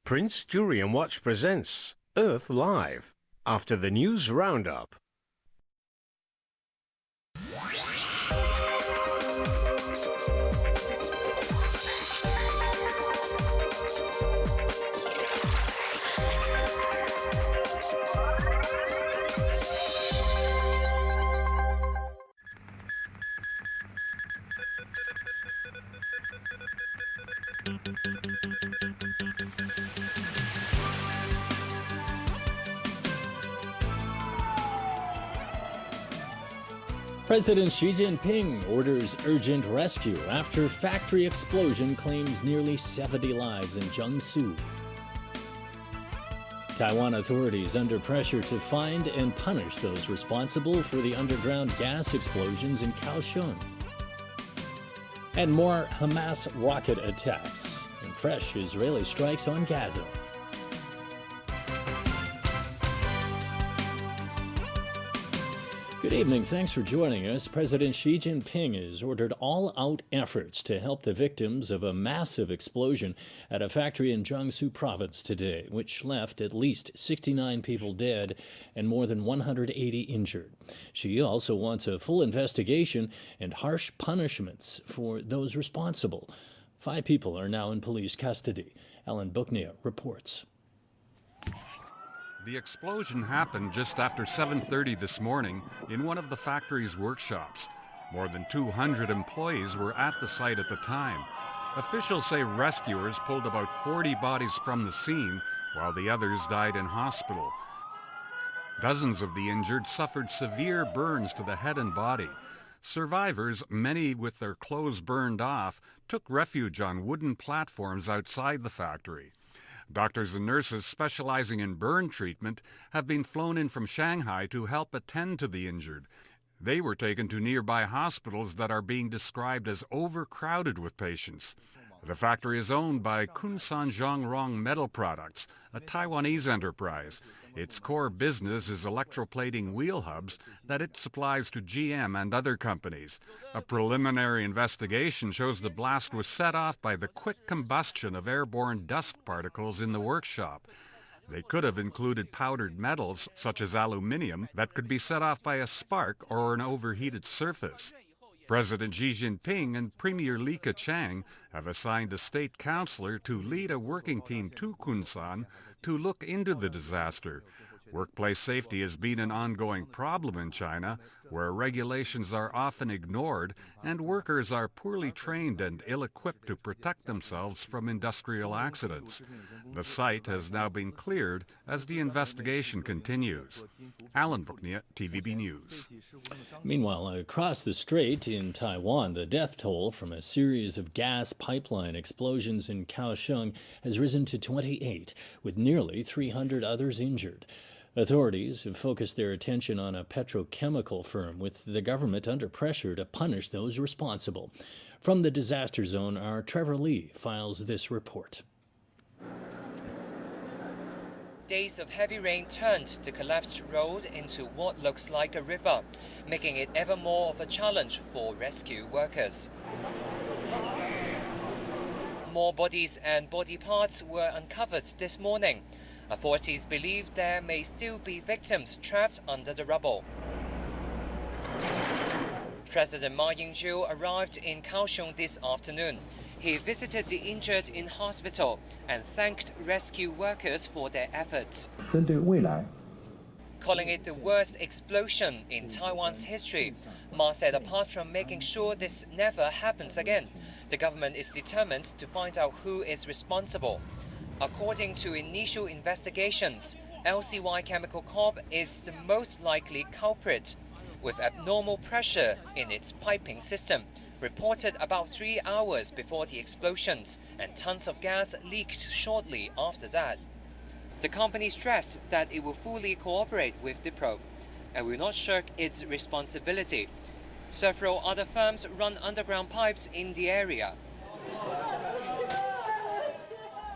Prince Julian Watch presents Earth Live after the news roundup. President Xi Jinping orders urgent rescue after factory explosion claims nearly 70 lives in Jiangsu. Taiwan authorities under pressure to find and punish those responsible for the underground gas explosions in Kaohsiung. And more Hamas rocket attacks and fresh Israeli strikes on Gaza. Good evening. Thanks for joining us. President Xi Jinping has ordered all-out efforts to help the victims of a massive explosion at a factory in Jiangsu province today, which left at least 69 people dead and more than 180 injured. Xi also wants a full investigation and harsh punishments for those responsible. 5 people are now in police custody. Alan Booknia reports. The explosion happened just after 7:30 this morning in one of the factory's workshops. More than 200 employees were at the site at the time. Officials say rescuers pulled about 40 bodies from the scene, while the others died in hospital. Dozens of the injured suffered severe burns to the head and body. Survivors, many with their clothes burned off, took refuge on wooden platforms outside the factory. Doctors and nurses specializing in burn treatment have been flown in from Shanghai to help attend to the injured. They were taken to nearby hospitals that are being described as overcrowded with patients. The factory is owned by Kunsan Zhongrong Metal Products, a Taiwanese enterprise. Its core business is electroplating wheel hubs that it supplies to GM and other companies. A preliminary investigation shows the blast was set off by the quick combustion of airborne dust particles in the workshop. They could have included powdered metals, such as aluminium, that could be set off by a spark or an overheated surface. President Xi Jinping and Premier Li Keqiang have assigned a state councillor to lead a working team to Kunsan to look into the disaster. Workplace safety has been an ongoing problem in China, where regulations are often ignored and workers are poorly trained and ill-equipped to protect themselves from industrial accidents. The site has now been cleared as the investigation continues. Alan Booknia, TVB News. Meanwhile, across the strait in Taiwan, the death toll from a series of gas pipeline explosions in Kaohsiung has risen to 28, with nearly 300 others injured. Authorities have focused their attention on a petrochemical firm, with the government under pressure to punish those responsible. From the disaster zone, our Trevor Lee files this report. Days of heavy rain turned the collapsed road into what looks like a river, making it ever more of a challenge for rescue workers. More bodies and body parts were uncovered this morning. Authorities believe there may still be victims trapped under the rubble. President Ma Ying-jeou arrived in Kaohsiung this afternoon. He visited the injured in hospital and thanked rescue workers for their efforts. Calling it the worst explosion in Taiwan's history, Ma said apart from making sure this never happens again, the government is determined to find out who is responsible. According to initial investigations, LCY Chemical Corp is the most likely culprit, with abnormal pressure in its piping system, reported about 3 hours before the explosions, and tons of gas leaked shortly after that. The company stressed that it will fully cooperate with the probe and will not shirk its responsibility. Several other firms run underground pipes in the area.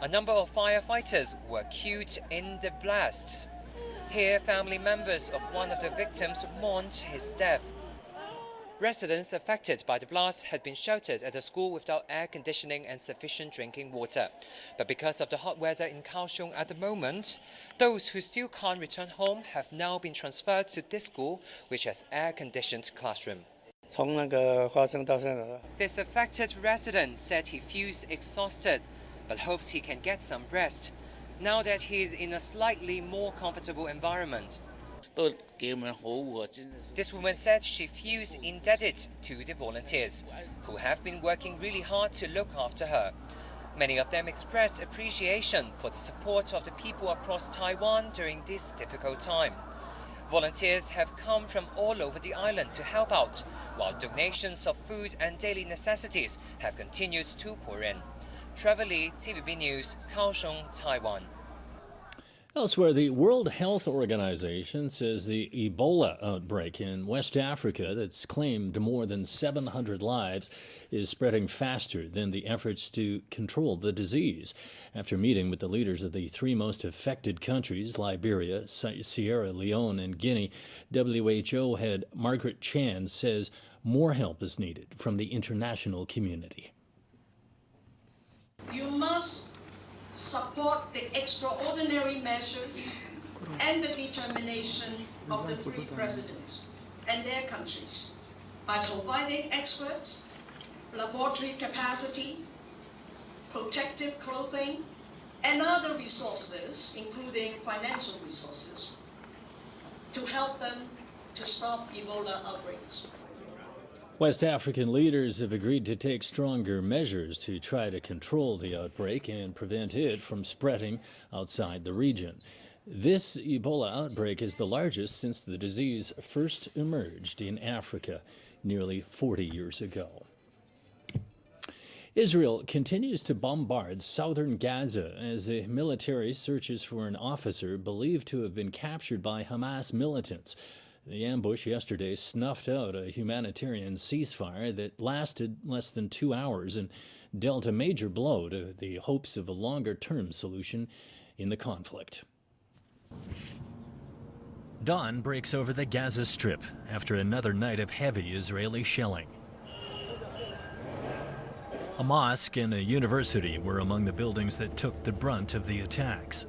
A number of firefighters were killed in the blasts. Here, family members of one of the victims mourned his death. Residents affected by the blast had been sheltered at a school without air conditioning and sufficient drinking water. But because of the hot weather in Kaohsiung at the moment, those who still can't return home have now been transferred to this school, which has air-conditioned classroom. This affected resident said he feels exhausted, but hopes he can get some rest, now that he is in a slightly more comfortable environment. This woman said she feels indebted to the volunteers, who have been working really hard to look after her. Many of them expressed appreciation for the support of the people across Taiwan during this difficult time. Volunteers have come from all over the island to help out, while donations of food and daily necessities have continued to pour in. Trevor Lee, TVB News, Kaohsiung, Taiwan. Elsewhere, the World Health Organization says the Ebola outbreak in West Africa that's claimed more than 700 lives is spreading faster than the efforts to control the disease. After meeting with the leaders of the three most affected countries, Liberia, Sierra Leone, and Guinea, WHO head Margaret Chan says more help is needed from the international community. You must support the extraordinary measures and the determination of the three presidents and their countries by providing experts, laboratory capacity, protective clothing, and other resources, including financial resources, to help them to stop Ebola outbreaks. West African leaders have agreed to take stronger measures to try to control the outbreak and prevent it from spreading outside the region. This Ebola outbreak is the largest since the disease first emerged in Africa nearly 40 years ago. Israel continues to bombard southern Gaza as the military searches for an officer believed to have been captured by Hamas militants. The ambush yesterday snuffed out a humanitarian ceasefire that lasted less than 2 hours and dealt a major blow to the hopes of a longer-term solution in the conflict. Dawn breaks over the Gaza Strip after another night of heavy Israeli shelling. A mosque and a university were among the buildings that took the brunt of the attacks.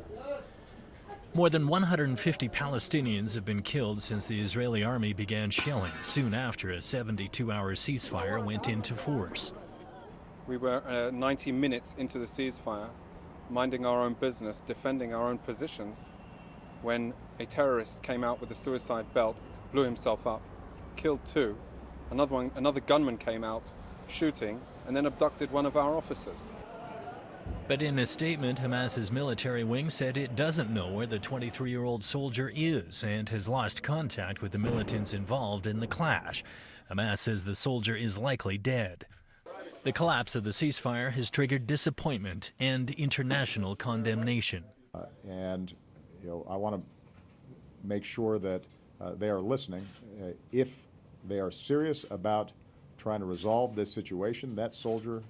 More than 150 Palestinians have been killed since the Israeli army began shelling soon after a 72-hour ceasefire went into force. We were 90 minutes into the ceasefire, minding our own business, defending our own positions, when a terrorist came out with a suicide belt, blew himself up, killed 2. Another gunman came out, shooting, and then abducted one of our officers. But in a statement, Hamas's military wing said it doesn't know where the 23-year-old soldier is and has lost contact with the militants involved in the clash. Hamas says the soldier is likely dead. The collapse of the ceasefire has triggered disappointment and international condemnation. I want to make sure that they are listening. If they are serious about trying to resolve this situation, that soldier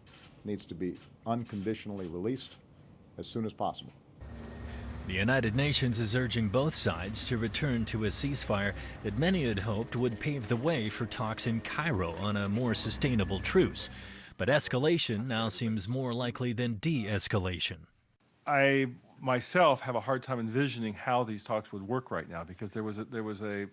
needs to be unconditionally released as soon as possible. The United Nations is urging both sides to return to a ceasefire that many had hoped would pave the way for talks in Cairo on a more sustainable truce. But escalation now seems more likely than de-escalation. I myself have a hard time envisioning how these talks would work right now, because there was a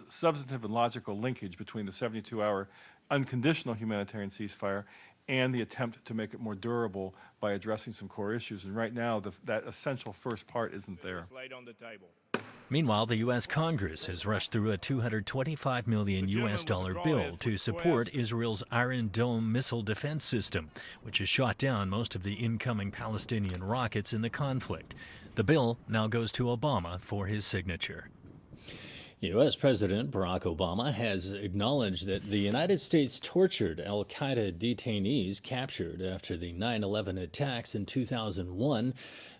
substantive and logical linkage between the 72-hour unconditional humanitarian ceasefire and the attempt to make it more durable by addressing some core issues. And right now, that essential first part isn't there. Meanwhile, the U.S. Congress has rushed through a $225 million bill to support Israel's Iron Dome missile defense system, which has shot down most of the incoming Palestinian rockets in the conflict. The bill now goes to Obama for his signature. U.S. President Barack Obama has acknowledged that the United States tortured al-Qaeda detainees captured after the 9/11 attacks in 2001.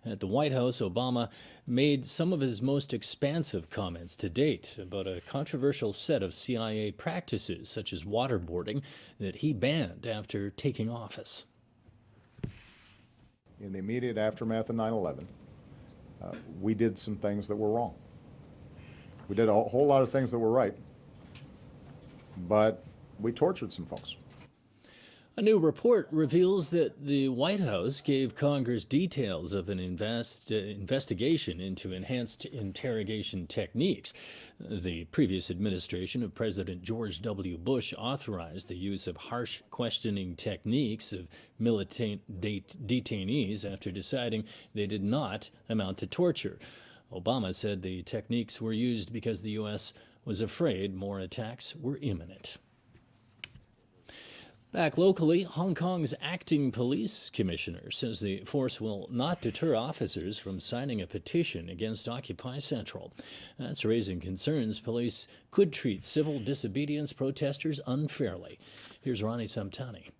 At the White House, Obama made some of his most expansive comments to date about a controversial set of CIA practices, such as waterboarding, that he banned after taking office. In the immediate aftermath of 9/11, we did some things that were wrong. We did a whole lot of things that were right, but we tortured some folks. A new report reveals that the White House gave Congress details of an investigation into enhanced interrogation techniques. The previous administration of President George W. Bush authorized the use of harsh questioning techniques of militant detainees after deciding they did not amount to torture. Obama said the techniques were used because the U.S. was afraid more attacks were imminent. Back locally, Hong Kong's acting police commissioner says the force will not deter officers from signing a petition against Occupy Central. That's raising concerns police could treat civil disobedience protesters unfairly. Here's Ronnie Samtani.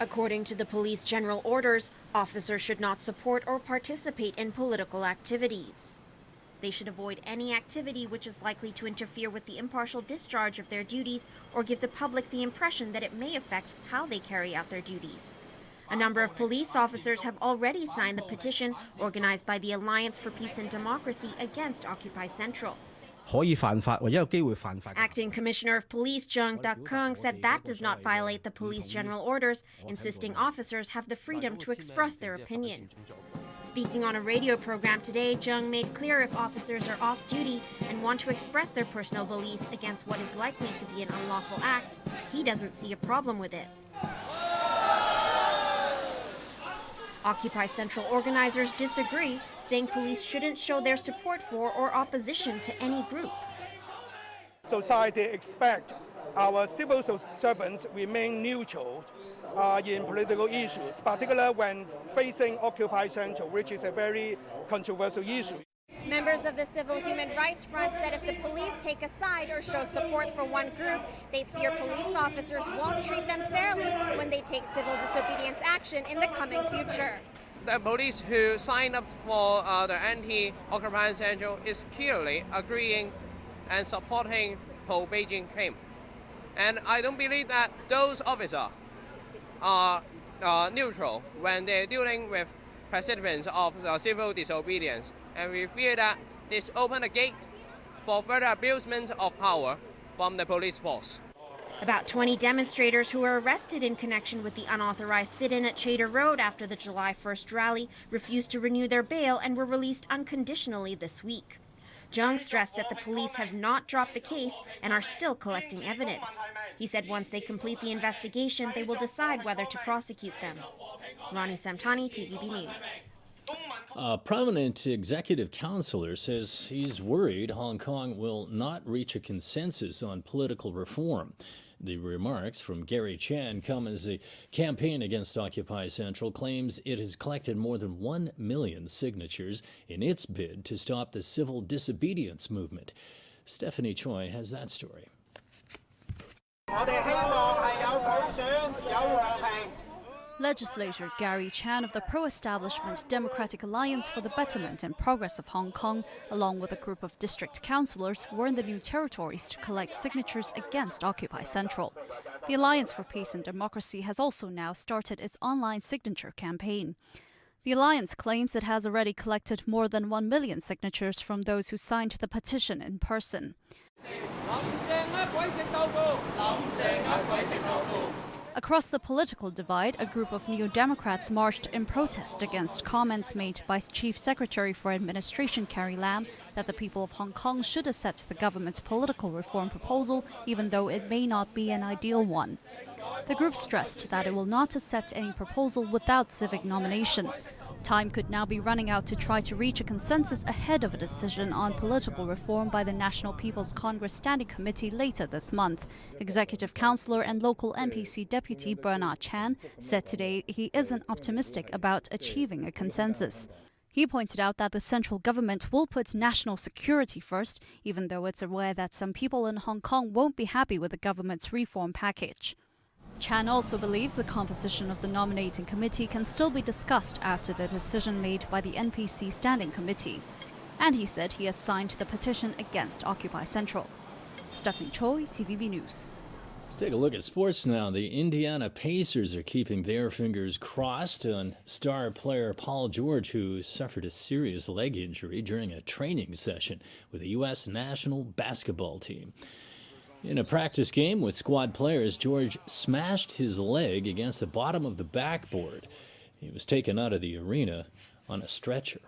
According to the police general orders, officers should not support or participate in political activities. They should avoid any activity which is likely to interfere with the impartial discharge of their duties or give the public the impression that it may affect how they carry out their duties. A number of police officers have already signed the petition organized by the Alliance for Peace and Democracy against Occupy Central. Acting Commissioner of Police Jung Dak-kung said that does not violate the police general orders, insisting officers have the freedom to express their opinion. Speaking on a radio program today, Jung made clear if officers are off duty and want to express their personal beliefs against what is likely to be an unlawful act, he doesn't see a problem with it. Occupy Central organizers disagree, saying police shouldn't show their support for or opposition to any group. Society expects our civil servants remain neutral in political issues, particularly when facing Occupy Central, which is a very controversial issue. Members of the Civil Human Rights Front said if the police take a side or show support for one group, they fear police officers won't treat them fairly when they take civil disobedience action in the coming future. The police who signed up for the anti-Occupy Central is clearly agreeing and supporting pro-Beijing claim. And I don't believe that those officers are neutral when they're dealing with participants of civil disobedience. And we fear that this opens a gate for further abusement of power from the police force. About 20 demonstrators who were arrested in connection with the unauthorized sit-in at Chater Road after the July 1st rally refused to renew their bail and were released unconditionally this week. Jung stressed that the police have not dropped the case and are still collecting evidence. He said once they complete the investigation, they will decide whether to prosecute them. Ronnie Samtani, TVB News. A prominent executive counselor says he's worried Hong Kong will not reach a consensus on political reform. The remarks from Gary Chan come as the campaign against Occupy Central claims it has collected more than 1 million signatures in its bid to stop the civil disobedience movement. Stephanie Choi has that story. Legislator Gary Chan of the pro-establishment Democratic Alliance for the Betterment and Progress of Hong Kong, along with a group of district councillors, were in the New Territories to collect signatures against Occupy Central. The Alliance for Peace and Democracy has also now started its online signature campaign. The alliance claims it has already collected more than 1 million signatures from those who signed the petition in person. Across the political divide, a group of Neo-Democrats marched in protest against comments made by Chief Secretary for Administration Carrie Lam that the people of Hong Kong should accept the government's political reform proposal, even though it may not be an ideal one. The group stressed that it will not accept any proposal without civic nomination. Time could now be running out to try to reach a consensus ahead of a decision on political reform by the National People's Congress Standing Committee later this month. Executive Councillor and local NPC Deputy Bernard Chan said today he isn't optimistic about achieving a consensus. He pointed out that the central government will put national security first, even though it's aware that some people in Hong Kong won't be happy with the government's reform package. Chan also believes the composition of the nominating committee can still be discussed after the decision made by the NPC Standing Committee. And he said he has signed the petition against Occupy Central. Stephanie Choi, TVB News. Let's take a look at sports now. The Indiana Pacers are keeping their fingers crossed on star player Paul George, who suffered a serious leg injury during a training session with the U.S. national basketball team. In a practice game with squad players, George smashed his leg against the bottom of the backboard. He was taken out of the arena on a stretcher.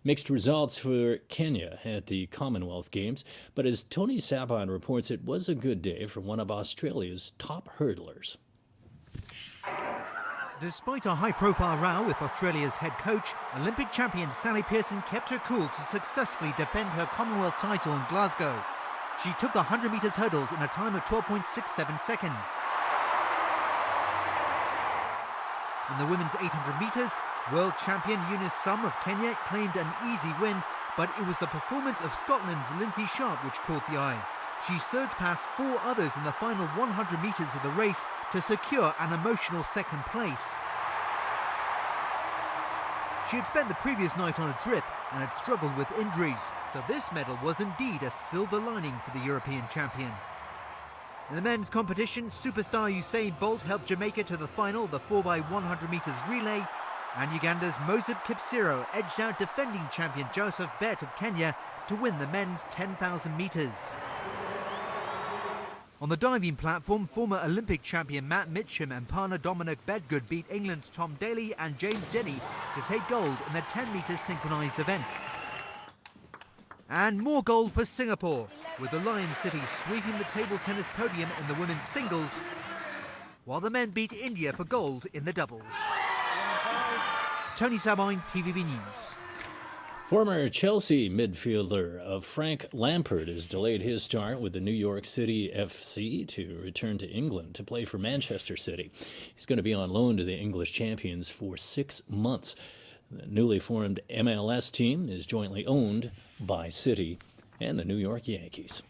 Mixed results for Kenya at the Commonwealth Games, but as Tony Sabon reports, it was a good day for one of Australia's top hurdlers. Despite a high-profile row with Australia's head coach, Olympic champion Sally Pearson kept her cool to successfully defend her Commonwealth title in Glasgow. She took the 100 metres hurdles in a time of 12.67 seconds. In the women's 800 metres, world champion Eunice Sum of Kenya claimed an easy win, but it was the performance of Scotland's Lindsay Sharp which caught the eye. She surged past 4 others in the final 100 metres of the race to secure an emotional second place. She had spent the previous night on a drip and had struggled with injuries, so this medal was indeed a silver lining for the European champion. In the men's competition, superstar Usain Bolt helped Jamaica to the final of the 4x100 metres relay, and Uganda's Moseb Kipsiro edged out defending champion Joseph Bet of Kenya to win the men's 10,000 metres. On the diving platform, former Olympic champion Matt Mitchum and partner Dominic Bedgood beat England's Tom Daley and James Denny to take gold in the 10 metres synchronised event. And more gold for Singapore, with the Lion City sweeping the table tennis podium in the women's singles, while the men beat India for gold in the doubles. Tony Sabine, TVB News. Former Chelsea midfielder Frank Lampard has delayed his start with the New York City FC to return to England to play for Manchester City. He's going to be on loan to the English champions for 6 months. The newly formed MLS team is jointly owned by City and the New York Yankees.